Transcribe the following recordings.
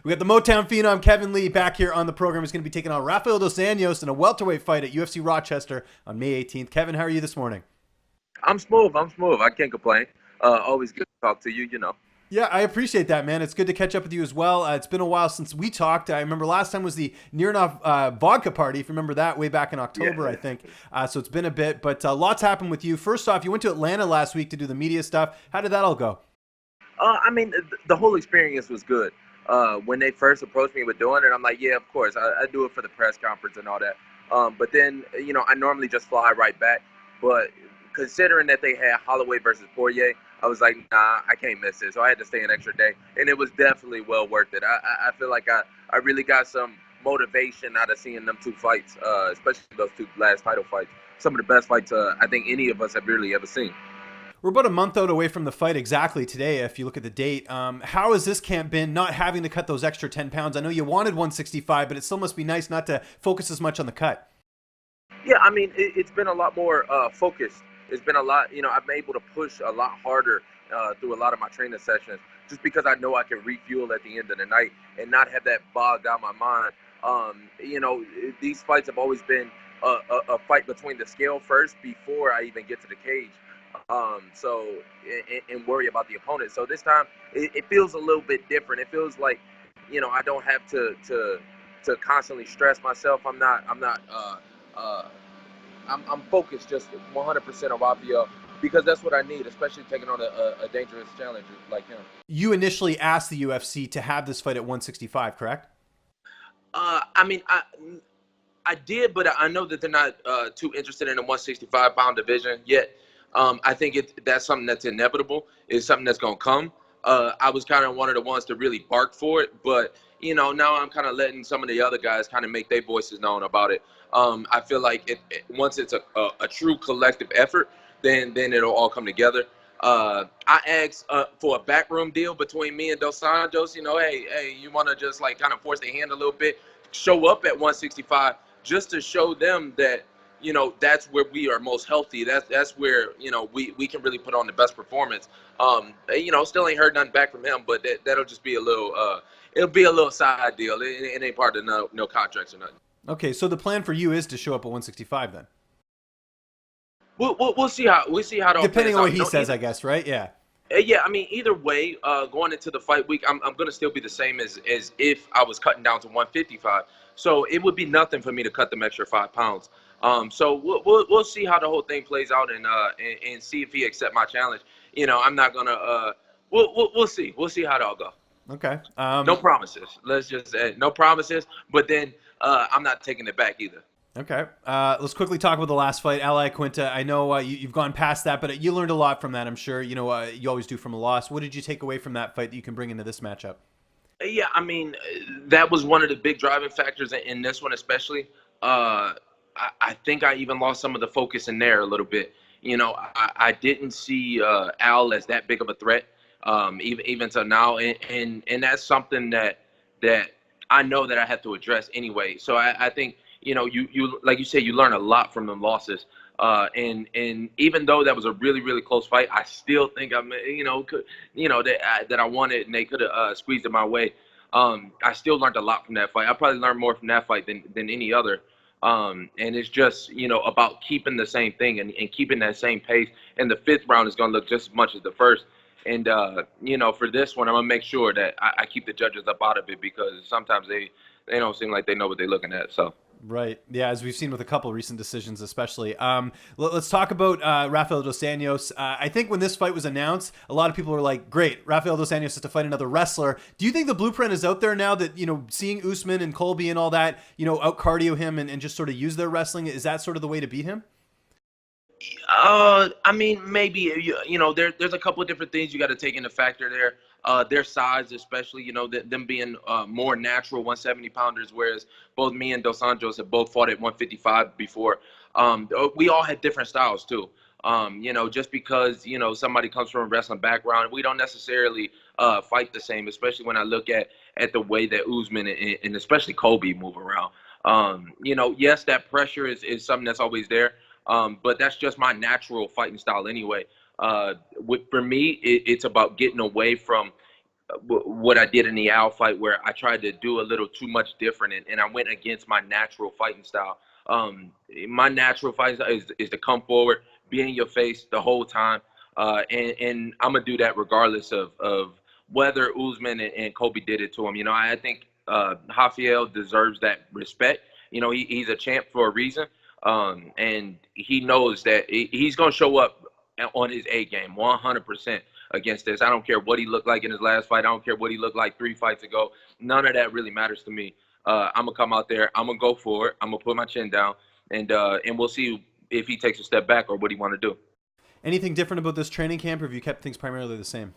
We got the Motown Phenom, Kevin Lee, back here on the program. He's going to be taking on Rafael Dos Anjos in a welterweight fight at UFC Rochester on May 18th. Kevin, how are you this morning? I'm smooth. I'm smooth. I can't complain. Always good to talk to you. Yeah, I appreciate that, man. It's good to catch up with you as well. It's been a while since we talked. I remember last time was the Near vodka party, if you remember that, way back in October, I Yeah. think. So it's been a bit, but lots happened with you. First off, you went to Atlanta last week to do the media stuff. How did that all go? I mean, the whole experience was good. When they first approached me with doing it, I'm like, yeah, of course, I do it for the press conference and all that. But then, I normally just fly right back. But considering that they had Holloway versus Poirier, I was like, nah, I can't miss it. So I had to stay an extra day, and it was definitely well worth it. I feel like I really got some motivation out of seeing them two fights, especially those two last title fights. Some of the best fights I think any of us have really ever seen. We're about a month out away from the fight exactly today, if you look at the date. How has this camp been, not having to cut those extra 10 pounds? I know you wanted 165, but it still must be nice not to focus as much on the cut. Yeah, I mean, it's been a lot more focused. It's been a lot, I've been able to push a lot harder through a lot of my training sessions just because I know I can refuel at the end of the night and not have that bogged down my mind. These fights have always been a fight between the scale first before I even get to the cage. And worry about the opponent. So this time it feels a little bit different. It feels like, I don't have to constantly stress myself. Uh, I'm focused just 100% on Rafael because that's what I need, especially taking on a dangerous challenger like him. You initially asked the UFC to have this fight at 165, correct? I mean, I did, but I know that they're not too interested in the 165-pound division yet. I think that's something that's inevitable. It's something that's gonna come. I was kind of one of the ones to really bark for it, but now I'm kind of letting some of the other guys kind of make their voices known about it. I feel like once it's a true collective effort, then it'll all come together. I asked for a backroom deal between me and Dos Anjos. Hey, you want to just like kind of force their hand a little bit, show up at 165, just to show them that that's where we are most healthy. That's where we can really put on the best performance. Still ain't heard nothing back from him, but that'll just be a little it'll be a little side deal. It ain't part of no contracts or nothing. Okay, so the plan for you is to show up at 165 then? We'll see how it all Depending plays on out. what he says, I guess, right? Yeah. Yeah, I mean, either way, going into the fight week, I'm going to still be the same as if I was cutting down to 155. So it would be nothing for me to cut them extra 5 pounds. So we'll see how the whole thing plays out and see if he accept my challenge. I'm not gonna. We'll see. We'll see how it all go. Okay. No promises. Let's just no promises. But then I'm not taking it back either. Okay. Let's quickly talk about the last fight, Ally Quinta. I know you've gone past that, but you learned a lot from that, I'm sure. You always do from a loss. What did you take away from that fight that you can bring into this matchup? Yeah, I mean, that was one of the big driving factors in this one, especially. I think I even lost some of the focus in there a little bit. I didn't see Al as that big of a threat, even to now, and that's something that I know that I have to address anyway. So I think you like you said, you learn a lot from the losses. And even though that was a really really close fight, I still think that I wanted and they could have squeezed it my way. I still learned a lot from that fight. I probably learned more from that fight than any other. And it's just about keeping the same thing and keeping that same pace. And the fifth round is going to look just as much as the first. And for this one, I'm gonna make sure that I keep the judges up out of it because sometimes they don't seem like they know what they're looking at. So. Right. Yeah, as we've seen with a couple recent decisions, especially. Let's talk about Rafael Dos Anjos. I think when this fight was announced, a lot of people were like, great, Rafael Dos Anjos has to fight another wrestler. Do you think the blueprint is out there now that, seeing Usman and Colby and all that, out cardio him and just sort of use their wrestling? Is that sort of the way to beat him? I mean, maybe there's a couple of different things you got to take into factor there. Their size, especially, them being more natural 170 pounders, whereas both me and Dos Anjos have both fought at 155 before. We all had different styles too. Just because somebody comes from a wrestling background, we don't necessarily fight the same. Especially when I look at the way that Usman and especially Kobe move around. Yes, that pressure is something that's always there. But that's just my natural fighting style anyway. For me, it's about getting away from what I did in the Al fight, where I tried to do a little too much different, and I went against my natural fighting style. My natural fighting style is to come forward, be in your face the whole time, and I'm gonna do that regardless of whether Usman and Kobe did it to him. I think Rafael deserves that respect. He's a champ for a reason, and he knows that he's gonna show up on his A game 100% against this. I don't care what he looked like in his last fight. I don't care what he looked like 3 fights ago. None of that really matters to me. I'm gonna come out there. I'm gonna go for it. I'm gonna put my chin down, and we'll see if he takes a step back or what he want to do. Anything different about this training camp, or have you kept things primarily the same?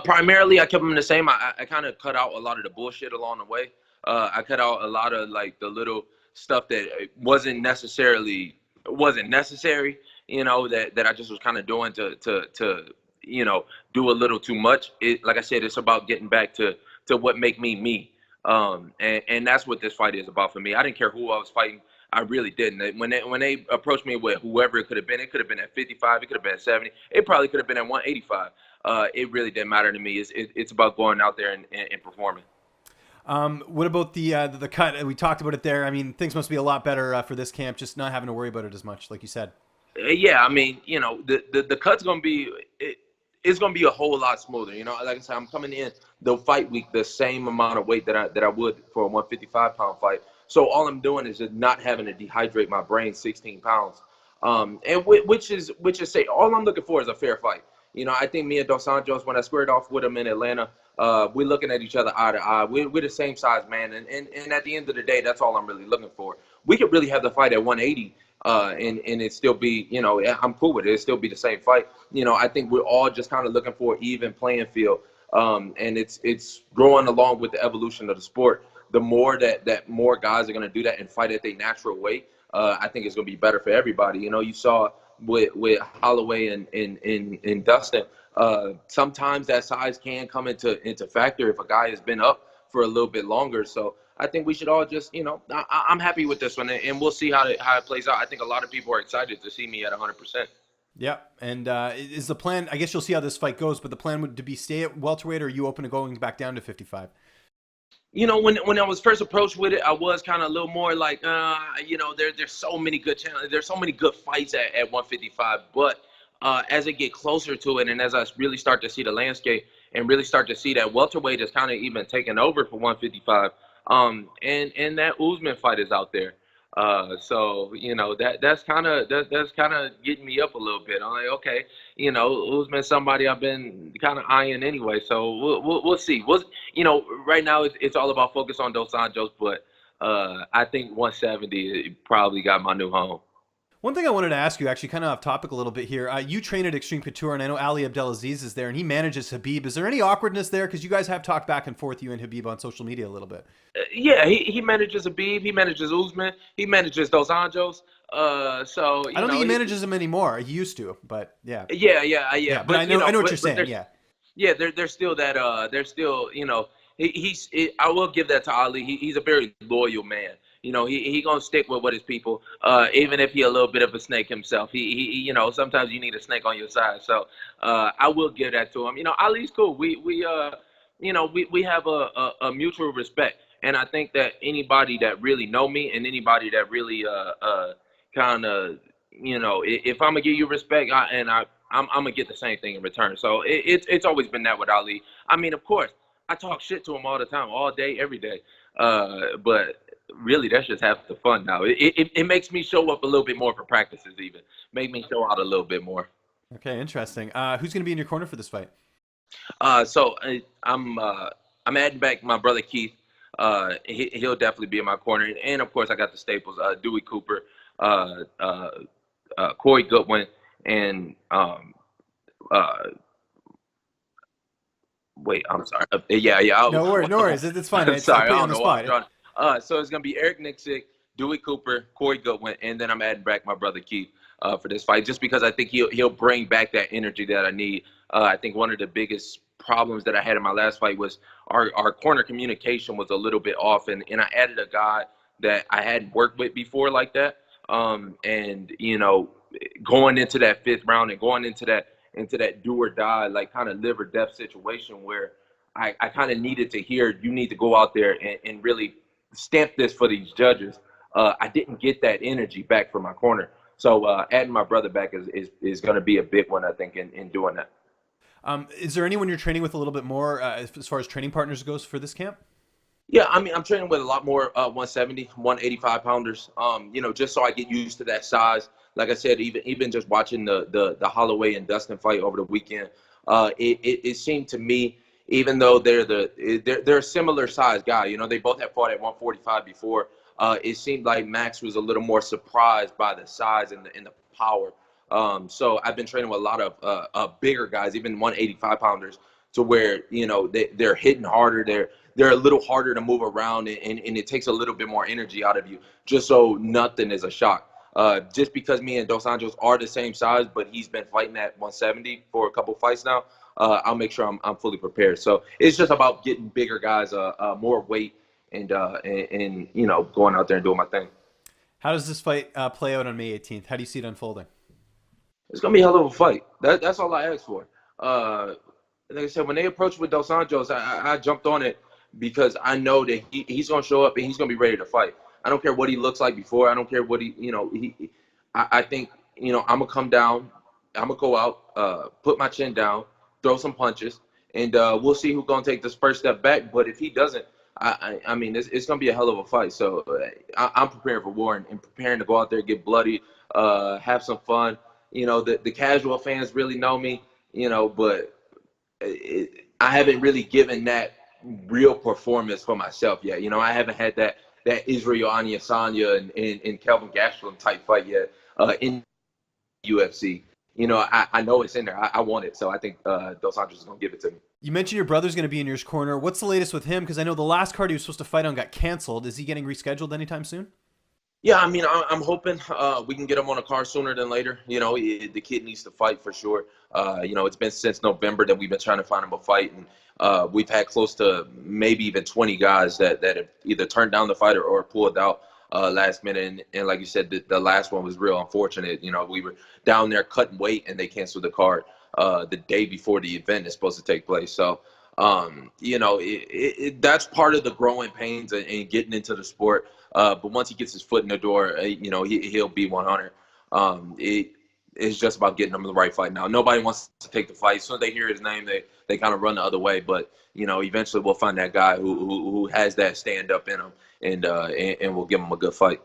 Primarily, I kept them the same. I kind of cut out a lot of the bullshit along the way. I cut out a lot of like the little stuff that wasn't necessary. That I just was kind of doing to do a little too much. Like I said, it's about getting back to what make me me. And that's what this fight is about for me. I didn't care who I was fighting. I really didn't. When they approached me with whoever it could have been at 55, it could have been at 70, it probably could have been at 185. It really didn't matter to me. It's about going out there and performing. What about the cut? We talked about it there. I mean, things must be a lot better for this camp, just not having to worry about it as much, like you said. Yeah, I mean, the cut's gonna be it's gonna be a whole lot smoother. Like I said, I'm coming in the fight week the same amount of weight that I would for a 155-pound fight. So all I'm doing is just not having to dehydrate my brain 16 pounds. And which is say all I'm looking for is a fair fight. I think me and Dos Anjos, when I squared off with him in Atlanta, we're looking at each other eye to eye. We're the same size, man. And at the end of the day, that's all I'm really looking for. We could really have the fight at 180, and it still be, I'm cool with it. It still be the same fight. I think we're all just kind of looking for an even playing field. And it's growing along with the evolution of the sport. The more that more guys are going to do that and fight at their natural weight, I think it's going to be better for everybody. You saw with Holloway and Dustin, sometimes that size can come into factor if a guy has been up for a little bit longer. So I think we should all just, I'm happy with this one, and we'll see how it plays out. I think a lot of people are excited to see me at 100%. Yeah, and is the plan? I guess you'll see how this fight goes, but the plan would to be stay at welterweight, or are you open to going back down to 55? When I was first approached with it, I was kind of a little more like, there's so many good channels, there's so many good fights at 155. But as I get closer to it, and as I really start to see the landscape, and really start to see that welterweight is kind of even taking over for 155, and that Usman fight is out there. So that's kind of getting me up a little bit. I'm like, okay, Usman somebody I've been kind of eyeing anyway. So we'll see. Right now it's all about focus on Dos Anjos, but I think 170 probably got my new home. One thing I wanted to ask you, actually, kind of off topic a little bit here. You train at Extreme Couture, and I know Ali Abdelaziz is there, and he manages Habib. Is there any awkwardness there? Because you guys have talked back and forth, you and Habib, on social media a little bit. Yeah, he manages Habib, he manages Usman, he manages Dos Anjos. So I don't think he manages him anymore. He used to, but yeah. Yeah. But I know what you're saying. Yeah, there's still that. There's still, I will give that to Ali. He's a very loyal man. He gonna stick with what his people. Even if he a little bit of a snake himself. He sometimes you need a snake on your side. So I will give that to him. Ali's cool. We have a mutual respect, and I think that anybody that really know me and anybody that really kind of if I'm gonna give you respect, I'm gonna get the same thing in return. So it's always been that with Ali. I mean, of course, I talk shit to him all the time, all day, every day. But really, that's just half the fun now. It makes me show up a little bit more for practices, even make me show out a little bit more. Okay, interesting. Who's going to be in your corner for this fight? So I'm adding back my brother Keith. He'll definitely be in my corner, and of course I got the staples: Dewey Cooper, Corey Goodwin, and wait, I'm sorry. Yeah. No worries. It's fine. I'm sorry, I on don't the know why I'm spot. drawing. So it's gonna be Eric Nixick, Dewey Cooper, Corey Goodwin, and then I'm adding back my brother Keith for this fight, just because I think he'll bring back that energy that I need. I think one of the biggest problems that I had in my last fight was our corner communication was a little bit off, and I added a guy that I hadn't worked with before like that. And going into that fifth round and going into that do or die, like kind of live or death situation where I kind of needed to hear you need to go out there and really stamp this for these judges. I didn't get that energy back from my corner. So adding my brother back is going to be a big one, I think, in doing that. Is there anyone you're training with a little bit more as far as training partners goes for this camp? Yeah, I mean, I'm training with a lot more 170, 185 pounders. Just so I get used to that size. Like I said, even just watching the Holloway and Dustin fight over the weekend, it seemed to me, even though they're a similar size guy, they both have fought at 145 before. It seemed like Max was a little more surprised by the size and the power. So I've been training with a lot of bigger guys, even 185 pounders, to where they're hitting harder. They're a little harder to move around, and it takes a little bit more energy out of you, just so nothing is a shock. Just because me and Dos Anjos are the same size, but he's been fighting at 170 for a couple fights now, I'll make sure I'm fully prepared. So it's just about getting bigger guys, more weight, and going out there and doing my thing. How does this fight play out on May 18th? How do you see it unfolding? It's gonna be a hell of a fight. That's all I ask for. Like I said, when they approached with Dos Anjos, I jumped on it because I know that he's gonna show up and he's gonna be ready to fight. I don't care what he looks like before. I don't care what I think I'm gonna come down. I'm gonna go out, put my chin down, throw some punches, and we'll see who's gonna take this first step back. But if he doesn't, I mean, it's gonna be a hell of a fight. So I'm preparing for war and preparing to go out there, get bloody, have some fun. The casual fans really know me, but I haven't really given that real performance for myself yet. I haven't had that Israel Adesanya and Kelvin Gastelum type fight yet in UFC. I know it's in there. I want it, so I think Dos Anjos is gonna give it to me. You mentioned your brother's going to be in your corner. What's the latest with him? Because I know the last card he was supposed to fight on got canceled. Is he getting rescheduled anytime soon? Yeah, I mean, I'm hoping we can get him on a car sooner than later. The kid needs to fight for sure. It's been since November that we've been trying to find him a fight, and we've had close to maybe even 20 guys that have either turned down the fight or pulled out last minute. And like you said, the last one was real unfortunate. We were down there cutting weight, and they canceled the card the day before the event is supposed to take place. So, that's part of the growing pains and getting into the sport. But once he gets his foot in the door, he'll be 100. It's just about getting him in the right fight now. Nobody wants to take the fight. As soon as they hear his name, they kind of run the other way. But eventually we'll find that guy who has that stand up in him, and we'll give him a good fight.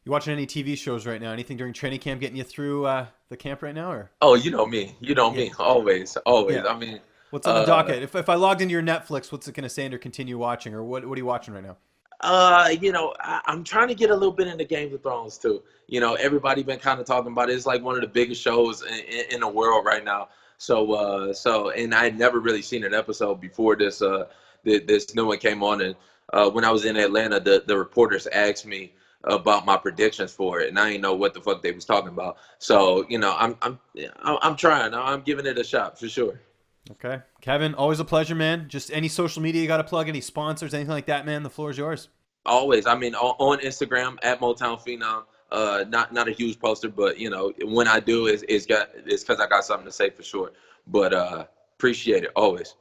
You watching any TV shows right now? Anything during training camp getting you through the camp right now? Or Oh, you know me. Me. Always. yeah, I mean, what's on the docket? If I logged into your Netflix, what's it going to say under continue watching, or what are you watching right now? I'm trying to get a little bit into Game of Thrones too. Everybody been kind of talking about it. It's like one of the biggest shows in the world right now. So, and I had never really seen an episode before this new one came on. And when I was in Atlanta, the reporters asked me about my predictions for it, and I didn't know what the fuck they was talking about. So, I'm trying. I'm giving it a shot for sure. Okay. Kevin, always a pleasure, man. Just any social media you got to plug, any sponsors, anything like that, man, the floor is yours. Always. I mean, on Instagram at Motown Phenom. Not a huge poster, but when I do, it's because I got something to say for sure. But appreciate it always.